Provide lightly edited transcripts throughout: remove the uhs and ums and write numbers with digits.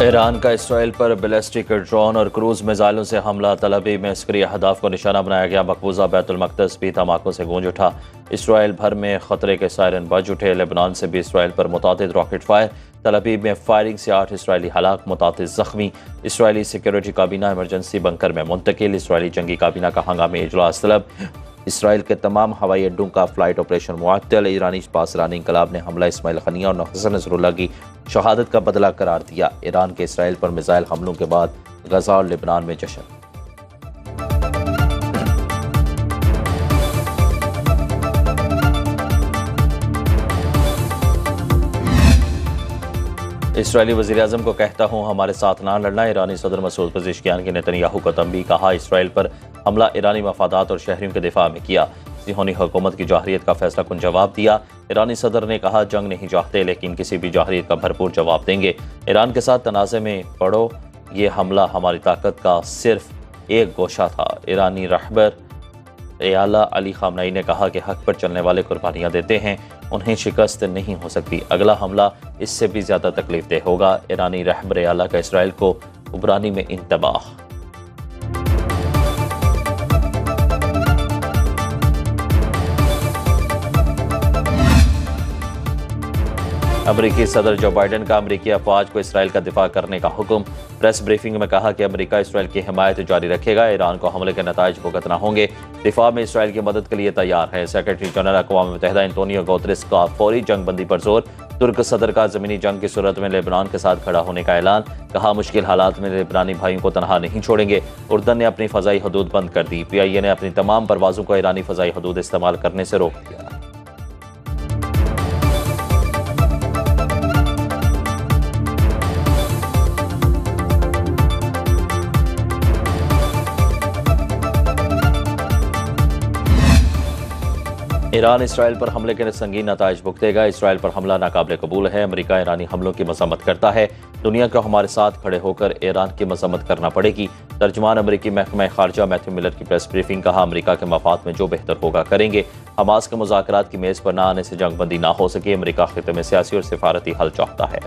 Iran का Israel पर ballistic drone और क्रूज मिसाइलों से हमला। तलबी में अस्करी अहदाफ को निशाना बनाया गया। मकबूजा बैतुल मक़दस भी धमाकों से गूंज उठा। इसराइल भर में खतरे के सायरन बज उठे। लेबनान से भी इसराइल पर मुतादिद रॉकेट फायर। तलबीब में फायरिंग से 8 इसराइली हलाक, मुतादिद जख्मी। इसराइली सिक्योरिटी काबीना इमरजेंसी बंकर में मुंतकिल। इसराइली जंगी काबीना का हंगामी इजलास तलब। इसराइल के तमाम हवाई अड्डों का फ्लाइट ऑपरेशन मुअत्तल। ईरानी पासरानी इंकलाब ने हमला इस्माइल खनिया और हसन नसरुल्लाह की शहादत का बदला करार दिया। ईरान के इसराइल पर मिसाइल हमलों के बाद गजा और लेबनान में जश्न। इसराइली वज़ीर-ए-आज़म को कहता हूँ हमारे साथ ना लड़ना। ईरानी सदर मसूद पज़ेश्कियान की नेतन्याहू को तंबीह। कहा इसराइल पर हमला ईरानी मफादात और शहरियों के दिफा में किया। सिहोनी हुकूमत की जाहरियत का फैसला कुन जवाब दिया। ईरानी सदर ने कहा जंग नहीं चाहते लेकिन किसी भी जाहरियत का भरपूर जवाब देंगे। ईरान के साथ तनाज़े में पड़ो। ये हमला हमारी ताकत का सिर्फ एक गोशा था। ईरानी रहबर अयाला अली खामनेई ने कहा कि हक पर चलने वाले कुर्बानियाँ देते हैं, उन्हें शिकस्त नहीं हो सकती। अगला हमला इससे भी ज़्यादा तकलीफदेह होगा। ईरानी रहबर अयाला का इसराइल को उबरानी में इंतबाह। अमरीकी सदर जो बाइडन का अमरीकी अफवाज को इसराइल का दिफा करने का हुक्म। प्रेस ब्रीफिंग में कहा कि अमरीका इसराइल की हिमायत जारी रखेगा। ईरान को हमले के नताइज भुगतना होंगे। दिफा में इसराइल की मदद के लिए तैयार है। सेक्रेटरी जनरल अक़वाम मुत्तहिदा एंटोनियो गुतेरेस का फौरी जंग बंदी पर जोर। तुर्क सदर का ज़मीनी जंग की सूरत में लेबनान के साथ खड़ा होने का ऐलान। कहा मुश्किल हालात में लेबनानी भाइयों को तनहा नहीं छोड़ेंगे। उर्दन ने अपनी फ़ज़ाई हदूद बंद कर दी। PIA ने अपनी तमाम परवाज़ों को ईरानी फ़ज़ाई हदूद इस्तेमाल करने से रोक दिया। ईरान इसराइल पर हमले के संगीन नताइज भुगतेगा। इसराइल पर हमला नाकाबिल कबूल है। अमरीका ईरानी हमलों की मजम्मत करता है। दुनिया को हमारे साथ खड़े होकर ईरान की मजम्मत करना पड़ेगी। तर्जुमान अमरीकी महकमा खारजा मैथ्यू मिलर की प्रेस ब्रीफिंग। कहा अमरीका के मफाद में जो बेहतर होगा करेंगे। हमास के मुज़ाकरात की मेज़ पर न आने से जंग बंदी ना हो सके। अमरीका खिते में सियासी और सिफारती हल चाहता है।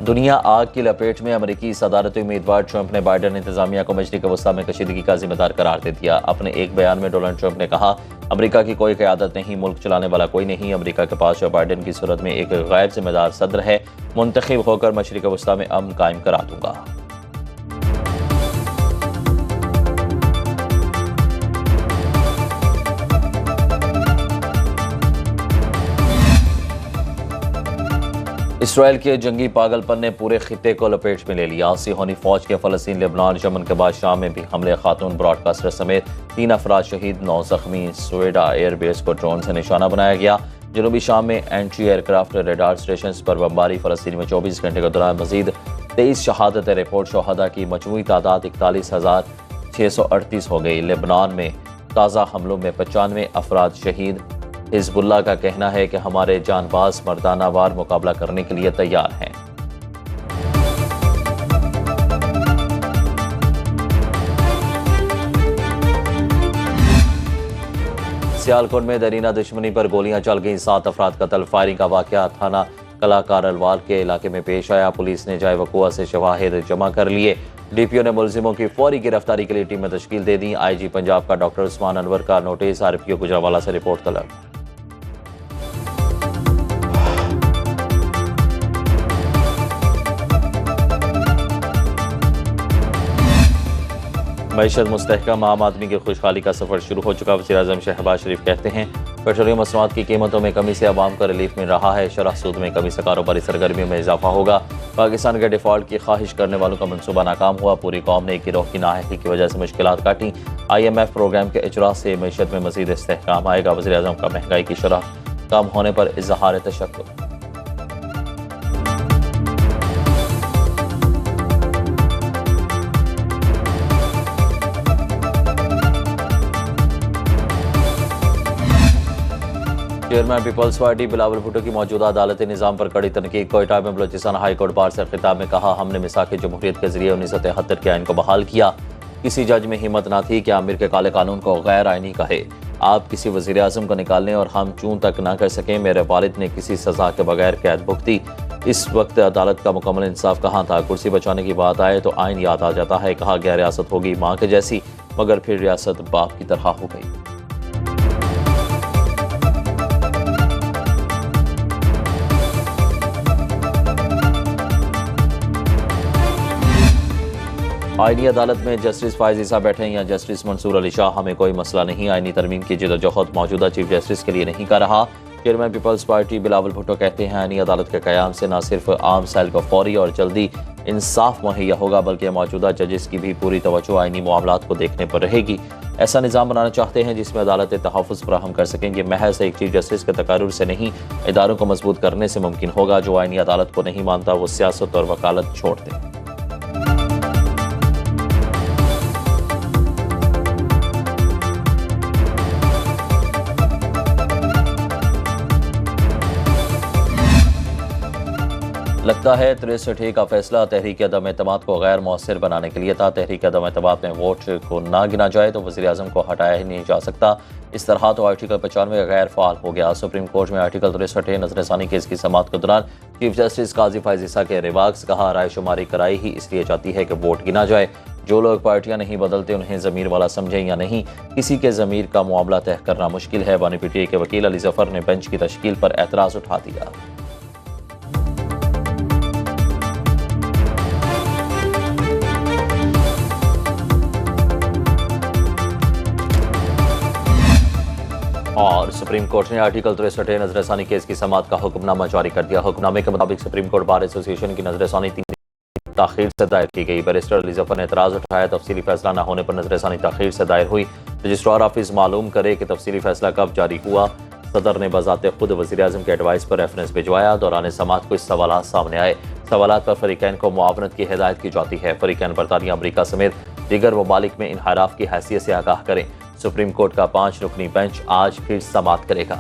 दुनिया आग की लपेट में। अमरीकी सदारती उम्मीदवार ट्रंप ने बाइडन इंतजामिया को मशरिक़ वस्ता में कशीदगी का जिम्मेदार करार दे दिया। अपने एक बयान में डोनाल्ड ट्रंप ने कहा अमरीका की कोई क़यादत नहीं, मुल्क चलाने वाला कोई नहीं। अमरीका के पास जो बाइडन की सूरत में एक गैर जिम्मेदार सदर है, मुंतखब होकर मशरिक़ वस्ता में अमन कायम करा दूंगा। इसराइल के जंगी पागलपन ने पूरे खिते को लपेट में ले लिया। सिहोनी फौज के फ़लस्तीन, लेबनान, यमन के बाद शाम में भी हमले। खातून ब्रॉडकास्टर समेत 3 अफराद शहीद, 9 जख्मी। स्वेडा एयरबेस को ड्रोन से निशाना बनाया गया। जनूबी शाम में एंटी एयरक्राफ्ट रेडार स्टेशन पर बमबारी। फ़लस्तीन में 24 घंटे के दौरान मजीद 23 शहादत रिपोर्ट। शहादा की मजमूई तादाद 41,638 हो गई। लेबनान में ताज़ा हमलों में 95 अफराद शहीद। हिजबुल्लाह का कहना है कि हमारे जानबाज मर्दाना वार मुकाबला करने के लिए तैयार हैं। सियालकोट में दरीना दुश्मनी पर गोलियां चल गईं, 7 अफराद कत्ल। फायरिंग का वाकया थाना कलाकार अलवाल के इलाके में पेश आया। पुलिस ने जाए वक़ुआ से शवाहिद जमा कर लिए। DPO ने मुलजिमों की फौरी गिरफ्तारी के लिए टीमें तश्कील दे दी। IG पंजाब का डॉक्टर उस्मान अनवर का नोटिस। RPO गुजरावाला से रिपोर्ट तलब। मईशत मुस्तहकम, आम आदमी की खुशहाली का सफ़र शुरू हो चुका। वज़ीर-ए-आज़म शहबाज शरीफ कहते हैं पेट्रोलियम मसनूआत की कीमतों में कमी से आवाम को रिलीफ मिल रहा है। शरह सूद में कमी से कारोबारी सरगर्मियों में इजाफा होगा। पाकिस्तान के डिफ़ॉल्ट की ख्वाहिश करने वालों का मनसूबा नाकाम हुआ। पूरी कौम ने एक गिरोह की नाअहली की वजह से मुश्किलात काटी। IMF प्रोग्राम के इजरा से मईशत में मज़ीद इस्तेहकाम आएगा। वज़ीर-ए-आज़म का महंगाई की शरह कम होने पर इज़हार तशक्कुर। चेयरमैन पीपल्स पार्टी बिलावल भुट्टो की मौजूदा अदालती निज़ाम पर कड़ी तनकीद। कोयटा में बलोचिस्तान हाई कोर्ट बार से खिताब में कहा हमने मिसाक़ जमहूरियत के जरिए 1973 के आइन को बहाल किया। किसी जज में हिम्मत ना थी कि आमिर के काले कानून को गैर आईनी कहे। आप किसी वज़ीर आज़म को निकालने और हम चूं तक ना कर सकें। मेरे वालिद ने किसी सजा के बगैर कैद भुगती। इस वक्त अदालत का मुकम्मल इंसाफ कहाँ था। कुर्सी बचाने की बात आए तो आइन याद आ जाता है। कहा गया रियासत होगी माँ के जैसी, मगर फिर रियासत बाप की तरह हो गई। आईनी अदालत में जस्टिस फायज ईसा बैठे या जस्टिस मंसूर अली शाह, हमें कोई मसला नहीं। आईनी तरमीम की जदोजहद मौजूदा चीफ जस्टिस के लिए नहीं कर रहा। चेयरमैन पीपल्स पार्टी बिलावल भुट्टो कहते हैं आईनी अदालत के कयाम से न सिर्फ आम साइल को फौरी और जल्दी इंसाफ मुहैया होगा, बल्कि मौजूदा जजेस की भी पूरी तवज्जो आईनी मामलात को देखने पर रहेगी। ऐसा निज़ाम बनाना चाहते हैं जिसमें अदालतें तहफ़्फ़ुज़ फराहम कर सकेंगे। महज एक चीफ जस्टिस के तकर्रुर से नहीं, इदारों को मजबूत करने से मुमकिन होगा। जो आईनी अदालत को नहीं मानता वो सियासत और वकालत छोड़ दे। लगता है 63A का फैसला तहरीक अदम एतमाद को गैर मौसर बनाने के लिए था। तहरीक अदम एतमाद में वोट को ना गिना जाए तो वज़ीर आज़म को हटाया ही नहीं जा सकता। इस तरह तो आर्टिकल 95 गैर फ़ाल हो गया। सुप्रीम कोर्ट में आर्टिकल 63A नजरसानी केस की समाअत के दौरान चीफ जस्टिस काजी फायज ईसा के रिवाक्स कहा, राय शुमारी कराई ही इसलिए जाती है कि वोट गिना जाए। जो लोग पार्टियां नहीं बदलते उन्हें ज़मीर वाला समझें या नहीं, किसी के ज़मीर का मामला तय करना मुश्किल है। बानी पीटीआई के वकील अली जफर ने बेंच की तश्कील पर एतराज़ उठा दिया। और सुप्रीम कोर्ट ने आर्टिकल 63A नजरसानी केस की समाअत का हुक्मनामा जारी कर दिया। हुक्मनामे के मुताबिक सुप्रीम कोर्ट बार एसोसिएशन की नजरसानी 3 दिन ताखीर से दायर की गई। बैरिस्टर अली जफर ने एतराज़ उठाया, तफसीली फैसला न होने पर नजरसानी ताखीर से दायर हुई। रजिस्ट्रार ऑफिस मालूम करे कि तफसीली फैसला कब जारी हुआ। सदर ने बजाते खुद वज़ीर आज़म के एडवाइस पर रेफरेंस भिजवाया। दौरान समाअत कुछ सवालात सामने आए। सवालात पर फरीकैन को मुआवनत की हिदायत की जाती है। फरीकैन बरतानिया, अमरीका समेत दीगर ममालिक में इनहराफ की हैसियत से आगाह करें। सुप्रीम कोर्ट का 5 रुकनी बेंच आज फिर समाअत करेगा।